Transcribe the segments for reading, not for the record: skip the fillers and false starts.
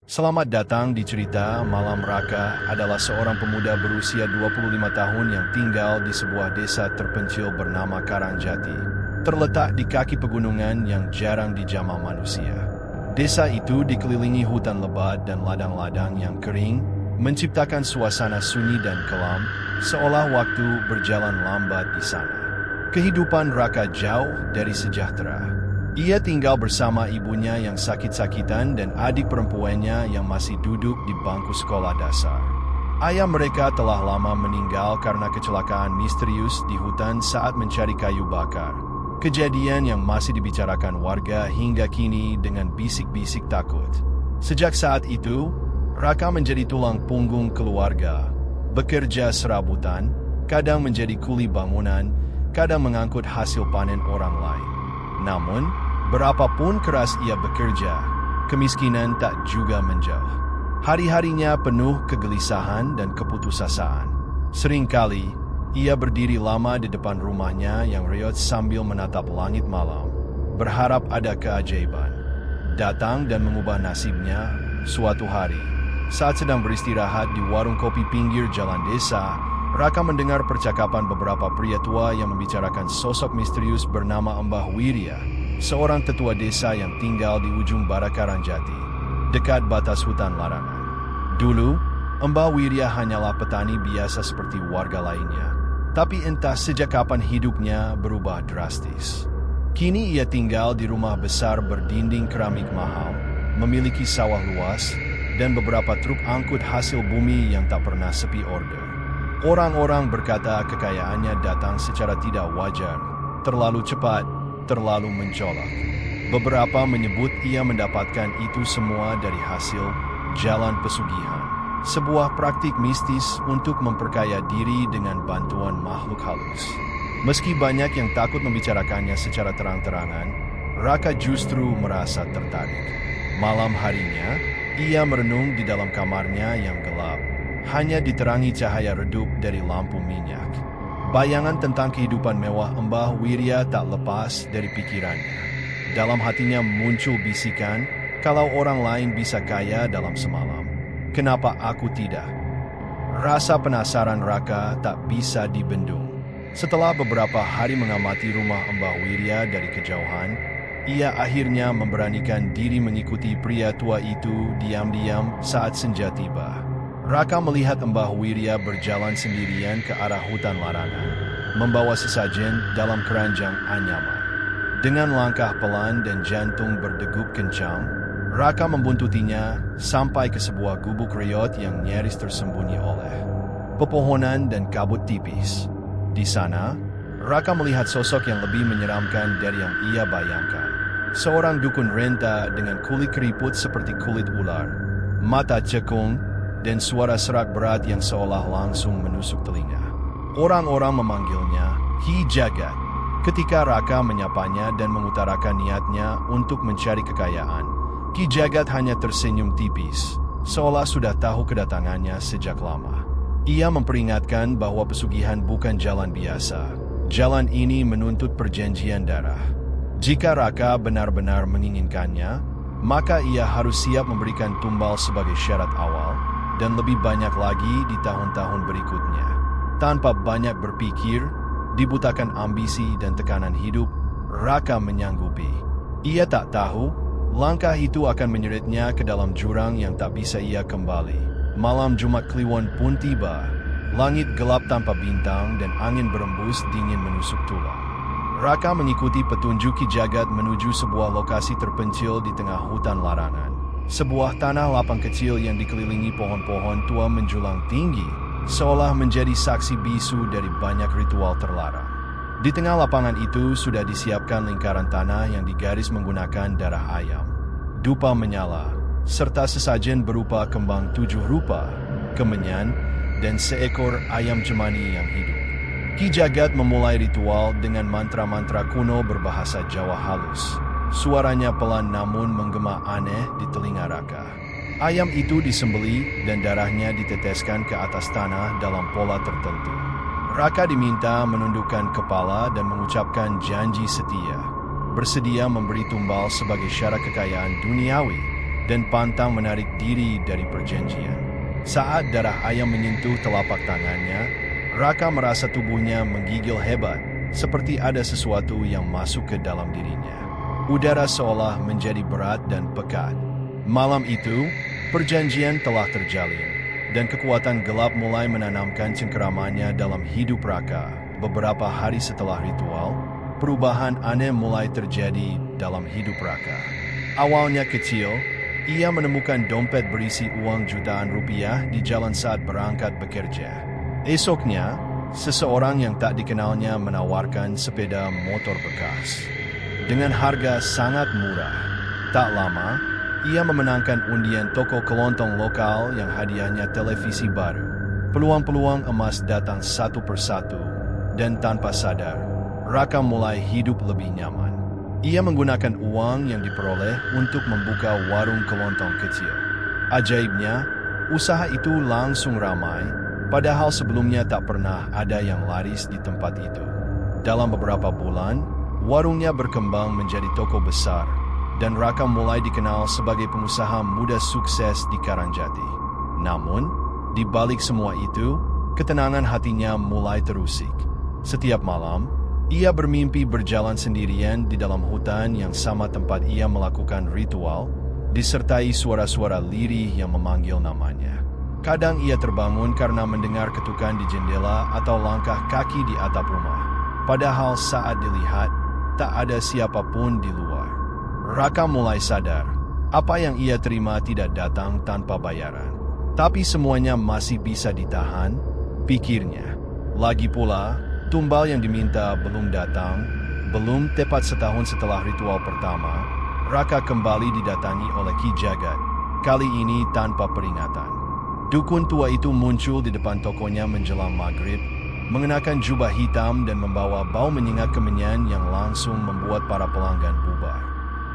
Selamat datang di cerita Malam Raka adalah seorang pemuda berusia 25 tahun yang tinggal di sebuah desa terpencil bernama Karangjati. Terletak di kaki pegunungan yang jarang dijamah manusia. Desa itu dikelilingi hutan lebat dan ladang-ladang yang kering, menciptakan suasana sunyi dan kelam, seolah waktu berjalan lambat di sana. Kehidupan Raka jauh dari sejahtera. Ia tinggal bersama ibunya yang sakit-sakitan dan adik perempuannya yang masih duduk di bangku sekolah dasar. Ayah mereka telah lama meninggal karena kecelakaan misterius di hutan saat mencari kayu bakar. Kejadian yang masih dibicarakan warga hingga kini dengan bisik-bisik takut. Sejak saat itu, Raka menjadi tulang punggung keluarga, bekerja serabutan, kadang menjadi kuli bangunan, kadang mengangkut hasil panen orang lain. Namun, berapapun keras ia bekerja, kemiskinan tak juga menjauh. Hari-harinya penuh kegelisahan dan keputusasaan. Seringkali, ia berdiri lama di depan rumahnya yang reot sambil menatap langit malam, berharap ada keajaiban datang dan mengubah nasibnya. Suatu hari, saat sedang beristirahat di warung kopi pinggir jalan desa, Raka mendengar percakapan beberapa pria tua yang membicarakan sosok misterius bernama Mbah Wirya, seorang tetua desa yang tinggal di ujung barat Karangjati, dekat batas hutan larangan. Dulu, Mbah Wirya hanyalah petani biasa seperti warga lainnya, tapi entah sejak kapan hidupnya berubah drastis. Kini ia tinggal di rumah besar berdinding keramik mahal, memiliki sawah luas, dan beberapa truk angkut hasil bumi yang tak pernah sepi order. Orang-orang berkata kekayaannya datang secara tidak wajar, terlalu cepat, terlalu mencolok. Beberapa menyebut ia mendapatkan itu semua dari hasil jalan pesugihan, sebuah praktik mistis untuk memperkaya diri dengan bantuan makhluk halus. Meski banyak yang takut membicarakannya secara terang-terangan, Raka justru merasa tertarik. Malam harinya, ia merenung di dalam kamarnya yang gelap, hanya diterangi cahaya redup dari lampu minyak. Bayangan tentang kehidupan mewah Mbah Wirya tak lepas dari pikirannya. Dalam hatinya muncul bisikan, kalau orang lain bisa kaya dalam semalam, kenapa aku tidak? Rasa penasaran Raka tak bisa dibendung. Setelah beberapa hari mengamati rumah Mbah Wirya dari kejauhan, ia akhirnya memberanikan diri mengikuti pria tua itu diam-diam saat senja tiba. Raka melihat Mbah Wirya berjalan sendirian ke arah hutan larangan, membawa sesajen dalam keranjang anyaman. Dengan langkah pelan dan jantung berdegup kencang, Raka membuntutinya sampai ke sebuah gubuk reot yang nyaris tersembunyi oleh pepohonan dan kabut tipis. Di sana, Raka melihat sosok yang lebih menyeramkan dari yang ia bayangkan. Seorang dukun renta dengan kulit keriput seperti kulit ular, mata cekung, dan suara serak berat yang seolah langsung menusuk telinga. Orang-orang memanggilnya Ki Jagat. Ketika Raka menyapanya dan mengutarakan niatnya untuk mencari kekayaan, Ki Jagat hanya tersenyum tipis, seolah sudah tahu kedatangannya sejak lama. Ia memperingatkan bahwa pesugihan bukan jalan biasa. Jalan ini menuntut perjanjian darah. Jika Raka benar-benar menginginkannya, maka ia harus siap memberikan tumbal sebagai syarat awal, dan lebih banyak lagi di tahun-tahun berikutnya. Tanpa banyak berpikir, dibutakan ambisi dan tekanan hidup, Raka menyanggupi. Ia tak tahu, langkah itu akan menyeretnya ke dalam jurang yang tak bisa ia kembali. Malam Jumat Kliwon pun tiba. Langit gelap tanpa bintang dan angin berembus dingin menusuk tulang. Raka mengikuti petunjuk Ki Jagat menuju sebuah lokasi terpencil di tengah hutan larangan. Sebuah tanah lapang kecil yang dikelilingi pohon-pohon tua menjulang tinggi, seolah menjadi saksi bisu dari banyak ritual terlarang. Di tengah lapangan itu sudah disiapkan lingkaran tanah yang digaris menggunakan darah ayam. Dupa menyala, serta sesajen berupa kembang 7 rupa, kemenyan, dan seekor ayam cemani yang hidup. Ki Jagat memulai ritual dengan mantra-mantra kuno berbahasa Jawa halus. Suaranya pelan namun menggema aneh di telinga Raka. Ayam itu disembeli dan darahnya diteteskan ke atas tanah dalam pola tertentu. Raka diminta menundukkan kepala dan mengucapkan janji setia, bersedia memberi tumbal sebagai syarat kekayaan duniawi dan pantang menarik diri dari perjanjian. Saat darah ayam menyentuh telapak tangannya, Raka merasa tubuhnya menggigil hebat, seperti ada sesuatu yang masuk ke dalam dirinya. Udara seolah menjadi berat dan pekat. Malam itu, perjanjian telah terjalin, dan kekuatan gelap mulai menanamkan cengkeramannya dalam hidup Raka. Beberapa hari setelah ritual, perubahan aneh mulai terjadi dalam hidup Raka. Awalnya kecil, ia menemukan dompet berisi uang jutaan rupiah di jalan saat berangkat bekerja. Esoknya, seseorang yang tak dikenalnya menawarkan sepeda motor bekas dengan harga sangat murah. Tak lama, ia memenangkan undian toko kelontong lokal yang hadiahnya televisi baru. Peluang-peluang emas datang satu persatu, dan tanpa sadar, Raka mulai hidup lebih nyaman. Ia menggunakan uang yang diperoleh untuk membuka warung kelontong kecil. Ajaibnya, usaha itu langsung ramai, padahal sebelumnya tak pernah ada yang laris di tempat itu. Dalam beberapa bulan, warungnya berkembang menjadi toko besar, dan Raka mulai dikenal sebagai pengusaha muda sukses di Karangjati. Namun, di balik semua itu, ketenangan hatinya mulai terusik. Setiap malam, ia bermimpi berjalan sendirian di dalam hutan yang sama tempat ia melakukan ritual, disertai suara-suara lirih yang memanggil namanya. Kadang ia terbangun karena mendengar ketukan di jendela atau langkah kaki di atap rumah. Padahal saat dilihat, tak ada siapapun di luar. Raka mulai sadar, apa yang ia terima tidak datang tanpa bayaran. Tapi semuanya masih bisa ditahan, pikirnya. Lagi pula, tumbal yang diminta belum datang. Belum tepat setahun setelah ritual pertama, Raka kembali didatangi oleh Ki Jagat, kali ini tanpa peringatan. Dukun tua itu muncul di depan tokonya menjelang maghrib, mengenakan jubah hitam dan membawa bau menyengat kemenyan yang langsung membuat para pelanggan bubar.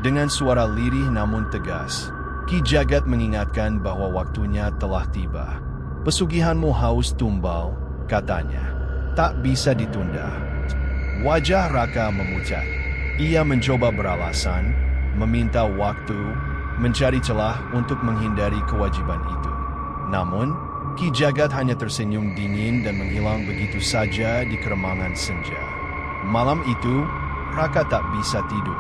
Dengan suara lirih namun tegas, Ki Jagat mengingatkan bahwa waktunya telah tiba. Pesugihanmu haus tumbal, katanya. Tak bisa ditunda. Wajah Raka memucat. Ia mencoba beralasan, meminta waktu, mencari celah untuk menghindari kewajiban itu. Namun, Ki Jagat hanya tersenyum dingin dan menghilang begitu saja di keremangan senja. Malam itu, Raka tak bisa tidur.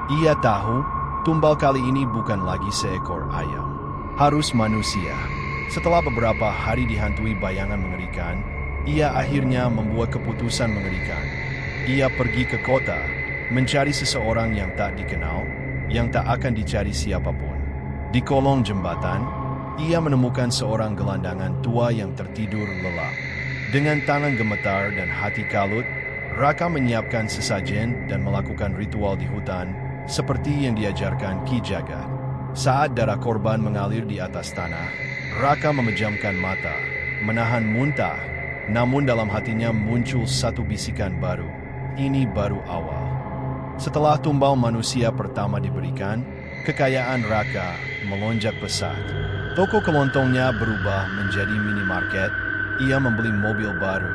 Ia tahu, tumbal kali ini bukan lagi seekor ayam. Harus manusia. Setelah beberapa hari dihantui bayangan mengerikan, ia akhirnya membuat keputusan mengerikan. Ia pergi ke kota, mencari seseorang yang tak dikenal, yang tak akan dicari siapapun. Di kolong jembatan, ia menemukan seorang gelandangan tua yang tertidur lelap. Dengan tangan gemetar dan hati kalut, Raka menyiapkan sesajen dan melakukan ritual di hutan, seperti yang diajarkan Ki Jagat. Saat darah korban mengalir di atas tanah, Raka memejamkan mata, menahan muntah. Namun dalam hatinya muncul satu bisikan baru. Ini baru awal. Setelah tumbal manusia pertama diberikan, kekayaan Raka melonjak pesat. Toko kelontongnya berubah menjadi minimarket. Ia membeli mobil baru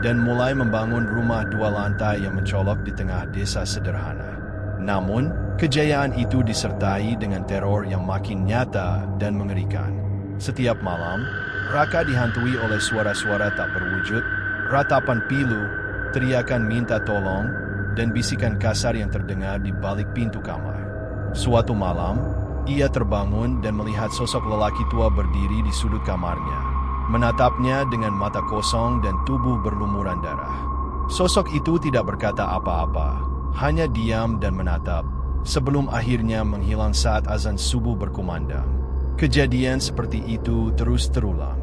dan mulai membangun rumah 2 lantai yang mencolok di tengah desa sederhana. Namun, kejayaan itu disertai dengan teror yang makin nyata dan mengerikan. Setiap malam, Raka dihantui oleh suara-suara tak berwujud, ratapan pilu, teriakan minta tolong, dan bisikan kasar yang terdengar di balik pintu kamar. Suatu malam, ia terbangun dan melihat sosok lelaki tua berdiri di sudut kamarnya, menatapnya dengan mata kosong dan tubuh berlumuran darah. Sosok itu tidak berkata apa-apa, hanya diam dan menatap, sebelum akhirnya menghilang saat azan subuh berkumandang. Kejadian seperti itu terus terulang.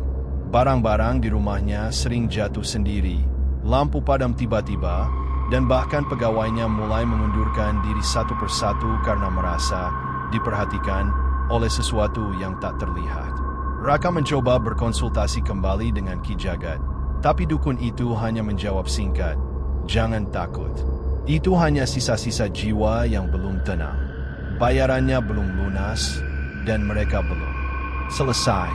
Barang-barang di rumahnya sering jatuh sendiri, lampu padam tiba-tiba, dan bahkan pegawainya mulai mengundurkan diri satu persatu karena merasa diperhatikan oleh sesuatu yang tak terlihat. Raka mencoba berkonsultasi kembali dengan Ki Jagat, tapi dukun itu hanya menjawab singkat, "Jangan takut. Itu hanya sisa-sisa jiwa yang belum tenang. Bayarannya belum lunas, dan mereka belum selesai."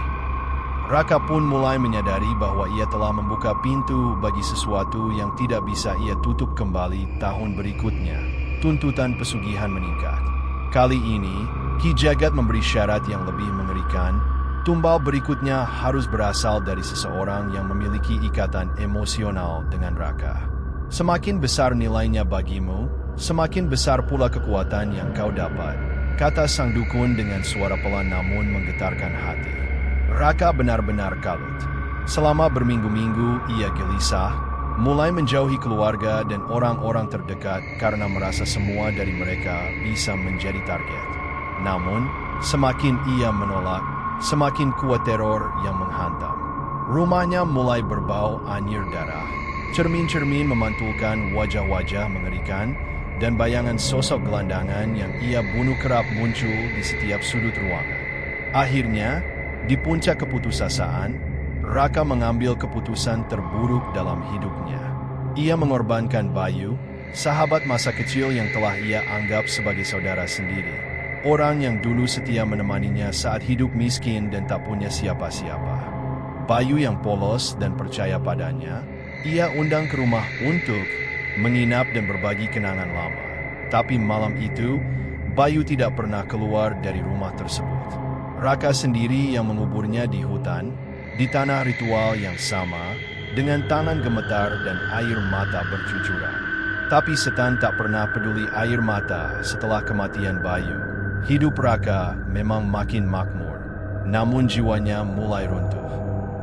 Raka pun mulai menyadari bahwa ia telah membuka pintu bagi sesuatu yang tidak bisa ia tutup kembali tahun berikutnya. Tuntutan pesugihan meningkat. Kali ini, Ki Jagat memberi syarat yang lebih mengerikan. Tumbal berikutnya harus berasal dari seseorang yang memiliki ikatan emosional dengan Raka. Semakin besar nilainya bagimu, semakin besar pula kekuatan yang kau dapat, kata sang dukun dengan suara pelan namun menggetarkan hati. Raka benar-benar kalut. Selama berminggu-minggu ia gelisah, mulai menjauhi keluarga dan orang-orang terdekat karena merasa semua dari mereka bisa menjadi target. Namun, semakin ia menolak, semakin kuat teror yang menghantam. Rumahnya mulai berbau anyir darah. Cermin-cermin memantulkan wajah-wajah mengerikan, dan bayangan sosok gelandangan yang ia bunuh kerap muncul di setiap sudut ruangan. Akhirnya, di puncak keputusasaan, Raka mengambil keputusan terburuk dalam hidupnya. Ia mengorbankan Bayu, sahabat masa kecil yang telah ia anggap sebagai saudara sendiri. Orang yang dulu setia menemaninya saat hidup miskin dan tak punya siapa-siapa. Bayu yang polos dan percaya padanya, ia undang ke rumah untuk menginap dan berbagi kenangan lama. Tapi malam itu, Bayu tidak pernah keluar dari rumah tersebut. Raka sendiri yang menguburnya di hutan, di tanah ritual yang sama, dengan tangan gemetar dan air mata bercucuran. Tapi setan tak pernah peduli air mata setelah kematian Bayu. Hidup Raka memang makin makmur, namun jiwanya mulai runtuh.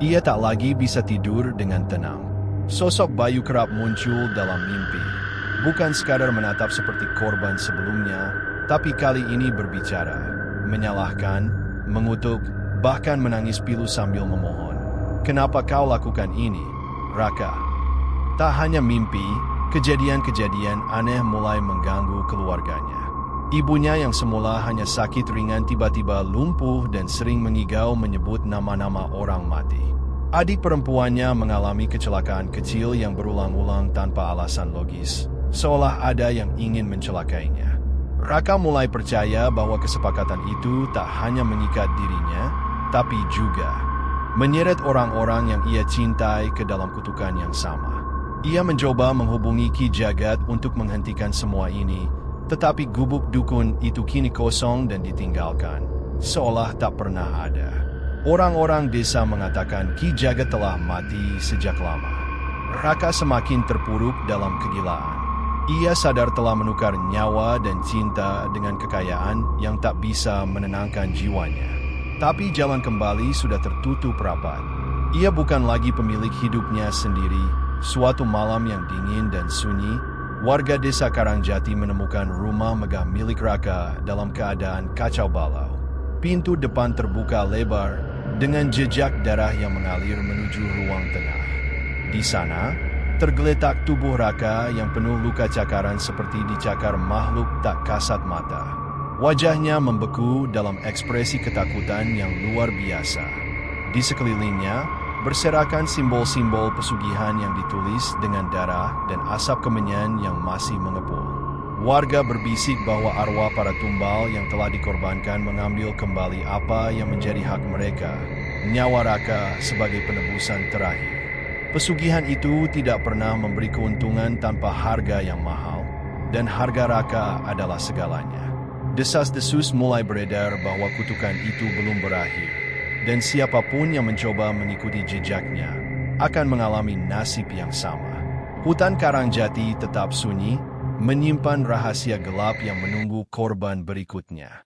Ia tak lagi bisa tidur dengan tenang. Sosok Bayu kerap muncul dalam mimpi. Bukan sekadar menatap seperti korban sebelumnya, tapi kali ini berbicara, menyalahkan, mengutuk, bahkan menangis pilu sambil memohon. Kenapa kau lakukan ini, Raka? Tak hanya mimpi, kejadian-kejadian aneh mulai mengganggu keluarganya. Ibunya yang semula hanya sakit ringan tiba-tiba lumpuh dan sering mengigau menyebut nama-nama orang mati. Adik perempuannya mengalami kecelakaan kecil yang berulang-ulang tanpa alasan logis, seolah ada yang ingin mencelakainya. Raka mulai percaya bahwa kesepakatan itu tak hanya mengikat dirinya, tapi juga menyeret orang-orang yang ia cintai ke dalam kutukan yang sama. Ia mencoba menghubungi Ki Jagat untuk menghentikan semua ini, tetapi gubuk dukun itu kini kosong dan ditinggalkan, seolah tak pernah ada. Orang-orang desa mengatakan Ki Jagat telah mati sejak lama. Raka semakin terpuruk dalam kegilaan. Ia sadar telah menukar nyawa dan cinta dengan kekayaan yang tak bisa menenangkan jiwanya. Tapi jalan kembali sudah tertutup rapat. Ia bukan lagi pemilik hidupnya sendiri. Suatu malam yang dingin dan sunyi, warga desa Karangjati menemukan rumah megah milik Raka dalam keadaan kacau balau. Pintu depan terbuka lebar dengan jejak darah yang mengalir menuju ruang tengah. Di sana, tergeletak tubuh Raka yang penuh luka cakaran seperti dicakar makhluk tak kasat mata. Wajahnya membeku dalam ekspresi ketakutan yang luar biasa. Di sekelilingnya, berserakan simbol-simbol pesugihan yang ditulis dengan darah dan asap kemenyan yang masih mengepul. Warga berbisik bahwa arwah para tumbal yang telah dikorbankan mengambil kembali apa yang menjadi hak mereka, nyawa Raka sebagai penebusan terakhir. Pesugihan itu tidak pernah memberi keuntungan tanpa harga yang mahal, dan harga Raka adalah segalanya. Desas-desus mulai beredar bahwa kutukan itu belum berakhir, dan siapapun yang mencoba mengikuti jejaknya akan mengalami nasib yang sama. Hutan Karangjati tetap sunyi, menyimpan rahasia gelap yang menunggu korban berikutnya.